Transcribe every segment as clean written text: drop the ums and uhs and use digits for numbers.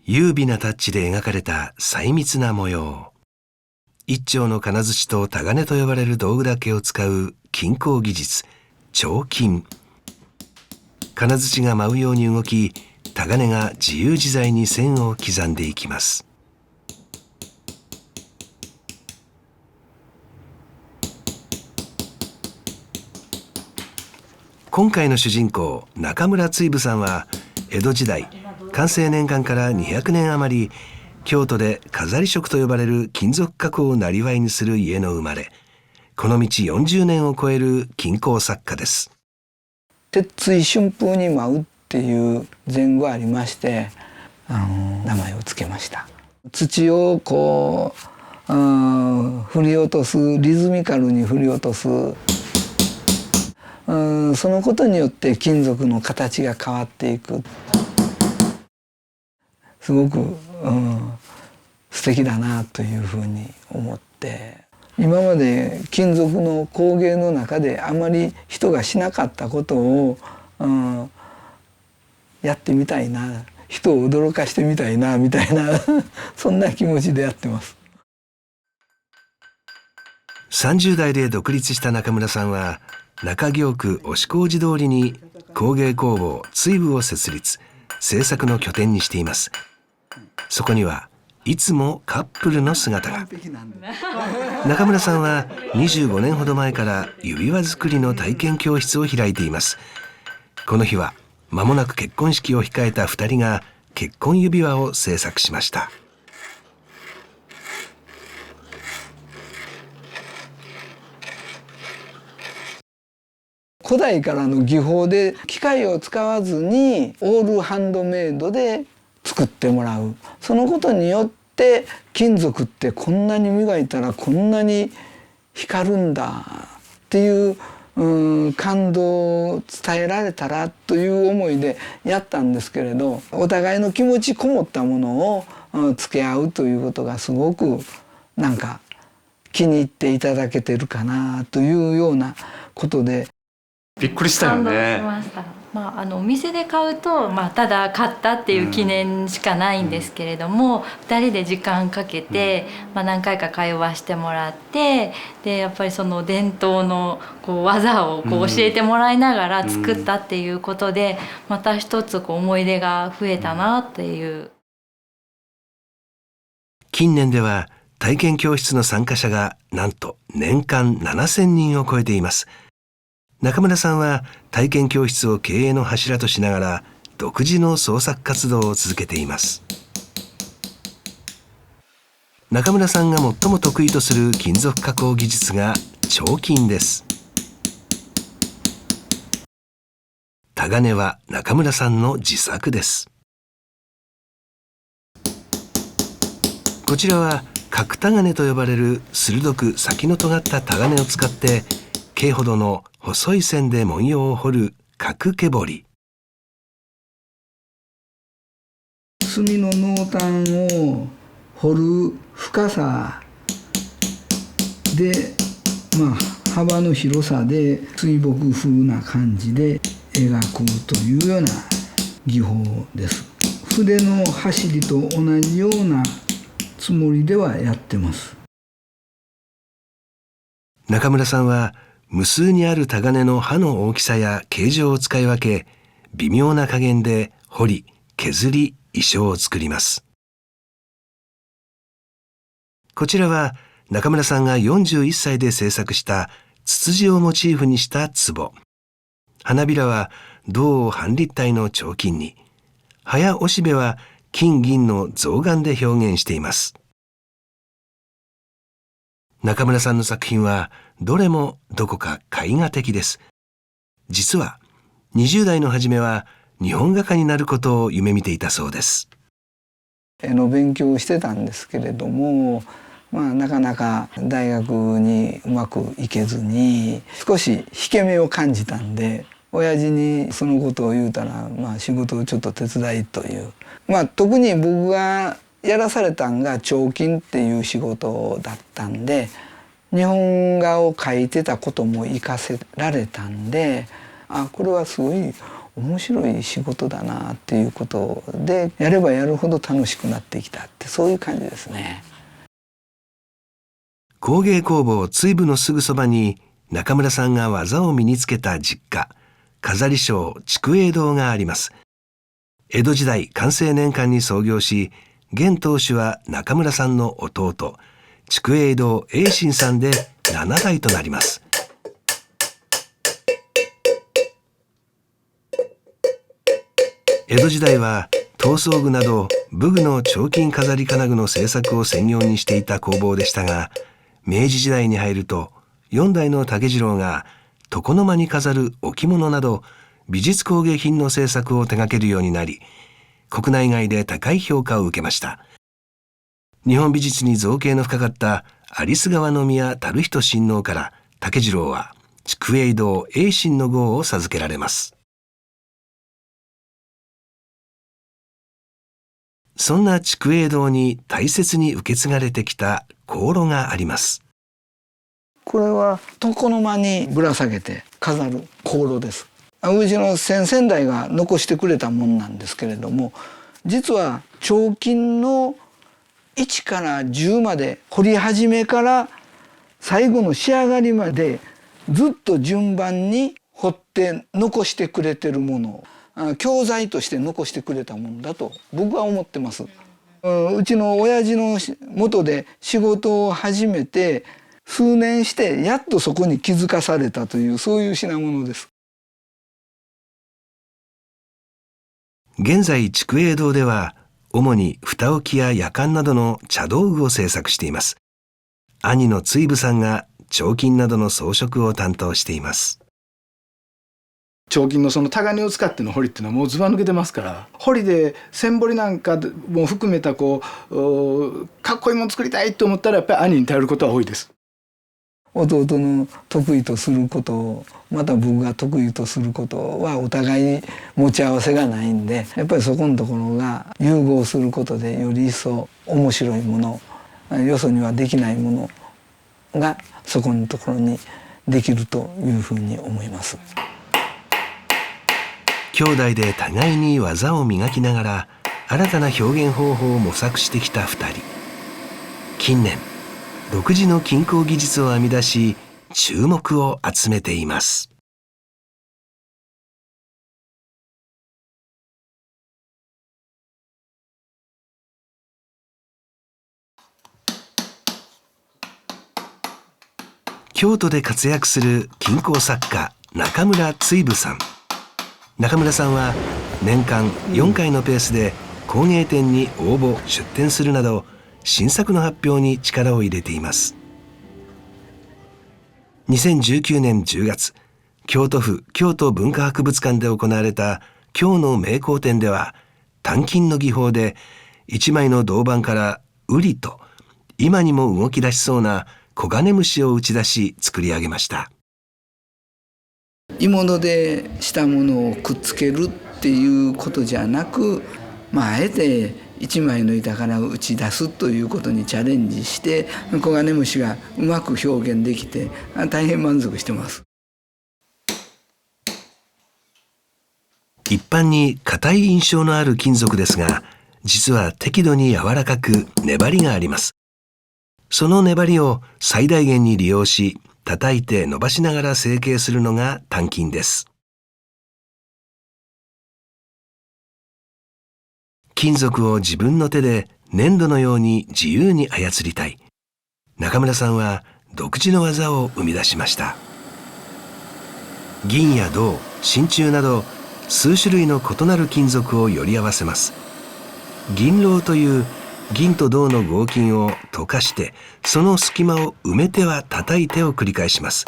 優美なタッチで描かれた細密な模様。一丁の金槌とタガネと呼ばれる道具だけを使う金工技術、彫金。金槌が舞うように動き、タガネが自由自在に線を刻んでいきます。今回の主人公、中村追武さんは江戸時代、寛政年間から200年余り、京都で飾り職と呼ばれる金属加工を生業にする家の生まれ、この道40年を超える金工作家です。鉄槌春風に舞うっていう前後ありまして、名前を付けました。土をこう、振り落とす、リズミカルに振り落とす、そのことによって金属の形が変わっていく。すごく、素敵だなというふうに思って、今まで金属の工芸の中であまり人がしなかったことを、やってみたいな、人を驚かしてみたいなみたいなそんな気持ちでやってます。30代で独立した中村さんは、中京区押小路通りに工芸工房追武を設立、制作の拠点にしています。そこにはいつもカップルの姿が。中村さんは25年ほど前から指輪作りの体験教室を開いています。この日は間もなく結婚式を控えた2人が結婚指輪を制作しました。古代からの技法で機械を使わずにオールハンドメイドで作ってもらう。そのことによって金属ってこんなに磨いたらこんなに光るんだっていう感動を伝えられたらという思いでやったんですけれど、お互いの気持ちこもったものを付け合うということがすごくなんか気に入っていただけてるかなというようなことで。びっくりしたよね。感動しました。お店で買うと、ただ買ったっていう記念しかないんですけれども、2人で時間かけて、何回か会話してもらって、でやっぱりその伝統の技を教えてもらいながら作ったっていうことで、また一つ思い出が増えたなっていう。近年では体験教室の参加者がなんと年間7000人を超えています。中村さんは体験教室を経営の柱としながら独自の創作活動を続けています。中村さんが最も得意とする金属加工技術が彫金です。タガネは中村さんの自作です。こちらは角タガネと呼ばれる鋭く先の尖ったタガネを使って径ほどの細い線で文様を彫る角毛彫り。墨の濃淡を彫る深さで、幅の広さで水墨風な感じで描くというような技法です。筆の走りと同じようなつもりではやってます。中村さんは無数にあるタガネの刃の大きさや形状を使い分け、微妙な加減で彫り、削り、意匠を作ります。こちらは中村さんが41歳で制作したツツジをモチーフにした壺。花びらは銅を半立体の彫金に、葉やおしべは金銀の象眼で表現しています。中村さんの作品はどれもどこか絵画的です。実は20代の初めは日本画家になることを夢見ていたそうです。絵の勉強をしてたんですけれども、なかなか大学にうまくいけずに少し引け目を感じたんで、親父にそのことを言うたら、仕事をちょっと手伝いという、特に僕がやらされたんが彫金っていう仕事だったんで、日本画を描いてたことも活かせられたんで、これはすごい面白い仕事だなっていうことで、やればやるほど楽しくなってきたって、そういう感じですね。工芸工房追部のすぐそばに中村さんが技を身につけた実家、飾り商竹栄堂があります。江戸時代寛政年間に創業し、現当主は中村さんの弟、竹栄堂栄信さんで7代となります。江戸時代は刀装具など武具の彫金飾り金具の製作を専業にしていた工房でしたが、明治時代に入ると4代の竹次郎が床の間に飾る置物など美術工芸品の製作を手掛けるようになり、国内外で高い評価を受けました。日本美術に造詣の深かった有栖川宮垂仁親王から竹次郎は竹栄堂栄信の号を授けられます。そんな竹栄堂に大切に受け継がれてきた香炉があります。これは床の間にぶら下げて飾る香炉です。うちの先々代が残してくれたものなんですけれども、実は彫金の1から10まで彫り始めから最後の仕上がりまでずっと順番に彫って残してくれてるもの、教材として残してくれたものだと僕は思ってます。うちの親父の下で仕事を始めて数年してやっとそこに気づかされたという、そういう品物です。現在竹栄堂では主に蓋置きややかんなどの茶道具を製作しています。兄の追部さんが彫金などの装飾を担当しています。彫金のそのタガネを使っての彫りっていうのはもうずば抜けてますから、彫りで線彫りなんかも含めたかっこいいもの作りたいと思ったらやっぱり兄に頼ることは多いです。弟の得意とすることをまた僕が得意とすることはお互いに持ち合わせがないんで、やっぱりそこのところが融合することでより一層面白いもの、よそにはできないものがそこのところにできるというふうに思います。兄弟で互いに技を磨きながら新たな表現方法を模索してきた2人。近年独自の金工技術を編み出し注目を集めています。京都で活躍する金工作家中村追部さん。中村さんは年間4回のペースで工芸展に応募出展するなど新作の発表に力を入れています。2019年10月、京都府京都文化博物館で行われた京の名工展では、鍛金の技法で一枚の銅板から瓜と今にも動き出しそうなコガネムシを打ち出し作り上げました。鋳物でしたものをくっつけるっていうことじゃなく、あえて一枚の板から打ち出すということにチャレンジして、コガネムシがうまく表現できて大変満足してます。一般に硬い印象のある金属ですが、実は適度に柔らかく粘りがあります。その粘りを最大限に利用し、叩いて伸ばしながら成形するのが鍛金です。金属を自分の手で粘土のように自由に操りたい。中村さんは独自の技を生み出しました。銀や銅、真鍮など数種類の異なる金属をより合わせます。銀蝋という銀と銅の合金を溶かして、その隙間を埋めては叩いてを繰り返します。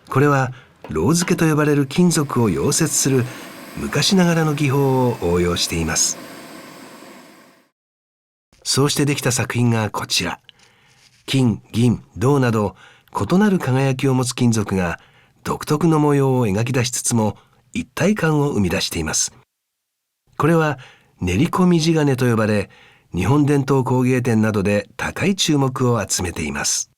これは蝋付けと呼ばれる金属を溶接する昔ながらの技法を応用しています。そうしてできた作品がこちら。金、銀、銅など異なる輝きを持つ金属が独特の模様を描き出しつつも一体感を生み出しています。これは練り込み地金と呼ばれ、日本伝統工芸展などで高い注目を集めています。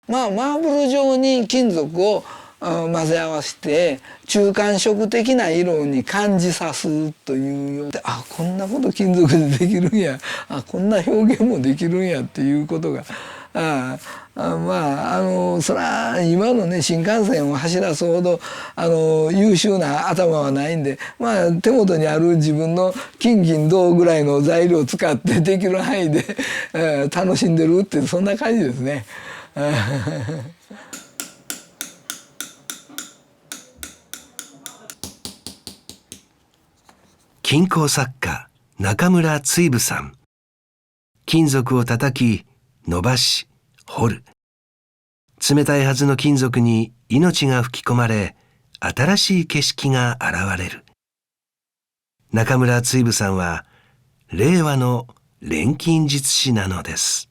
マーブル状に金属を混ぜ合わせて中間色的な色に感じさすというようで、あ、こんなこと金属でできるんや、あ、こんな表現もできるんやっていうことが、そら今のね新幹線を走らすほど優秀な頭はないんで、手元にある自分の金銀銅ぐらいの材料を使ってできる範囲で、楽しんでるってそんな感じですね。金工作家中村追武さん。金属を叩き伸ばし掘る。冷たいはずの金属に命が吹き込まれ、新しい景色が現れる。中村追武さんは令和の錬金術師なのです。